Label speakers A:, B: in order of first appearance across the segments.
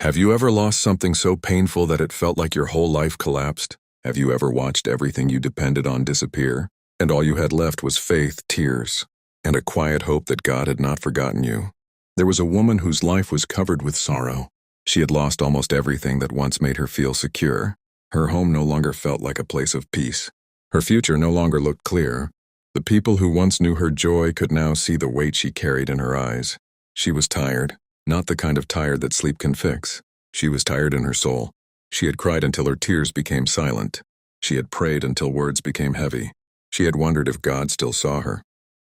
A: Have you ever lost something so painful that it felt like your whole life collapsed? Have you ever watched everything you depended on disappear, and all you had left was faith, tears, and a quiet hope that God had not forgotten you? There was a woman whose life was covered with sorrow. She had lost almost everything that once made her feel secure. Her home no longer felt like a place of peace. Her future no longer looked clear. The people who once knew her joy could now see the weight she carried in her eyes. She was tired. Not the kind of tired that sleep can fix. She was tired in her soul. She had cried until her tears became silent. She had prayed until words became heavy. She had wondered if God still saw her,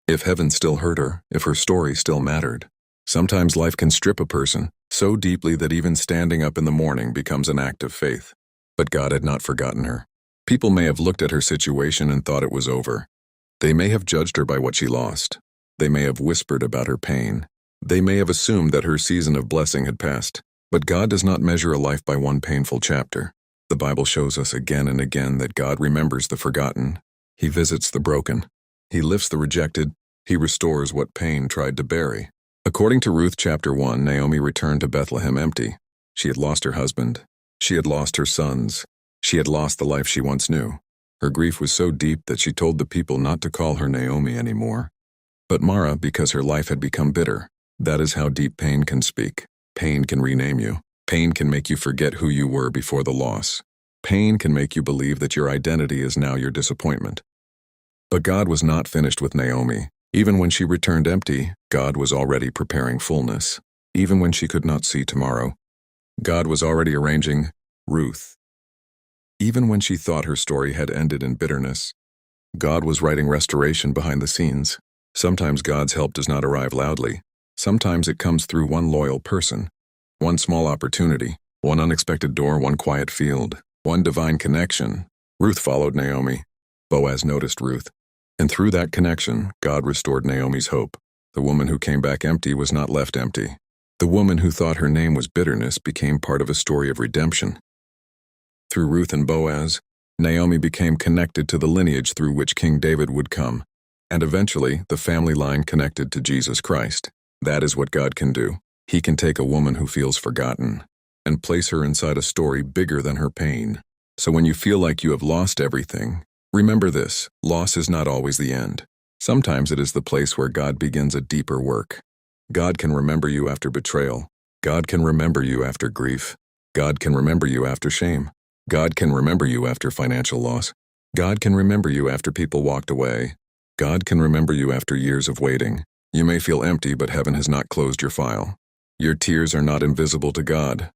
A: if heaven still heard her, if her story still mattered. Sometimes life can strip a person so deeply that even standing up in the morning becomes an act of faith. But God had not forgotten her. People may have looked at her situation and thought it was over. They may have judged her by what she lost. They may have whispered about her pain. They may have assumed that her season of blessing had passed. But God does not measure a life by one painful chapter. The Bible shows us again and again that God remembers the forgotten. He visits the broken. He lifts the rejected. He restores what pain tried to bury. According to Ruth chapter 1, Naomi returned to Bethlehem empty. She had lost her husband. She had lost her sons. She had lost the life she once knew. Her grief was so deep that she told the people not to call her Naomi anymore, but Mara, because her life had become bitter. That is how deep pain can speak. Pain can rename you. Pain can make you forget who you were before the loss. Pain can make you believe that your identity is now your disappointment. But God was not finished with Naomi. Even when she returned empty, God was already preparing fullness. Even when she could not see tomorrow, God was already arranging Ruth. Even when she thought her story had ended in bitterness, God was writing restoration behind the scenes. Sometimes God's help does not arrive loudly. Sometimes it comes through one loyal person, one small opportunity, one unexpected door, one quiet field, one divine connection. Ruth followed Naomi. Boaz noticed Ruth. And through that connection, God restored Naomi's hope. The woman who came back empty was not left empty. The woman who thought her name was bitterness became part of a story of redemption. Through Ruth and Boaz, Naomi became connected to the lineage through which King David would come, and eventually the family line connected to Jesus Christ. That is what God can do. He can take a woman who feels forgotten and place her inside a story bigger than her pain. So when you feel like you have lost everything, remember this: loss is not always the end. Sometimes it is the place where God begins a deeper work. God can remember you after betrayal. God can remember you after grief. God can remember you after shame. God can remember you after financial loss. God can remember you after people walked away. God can remember you after years of waiting. You may feel empty, but heaven has not closed your file. Your tears are not invisible to God.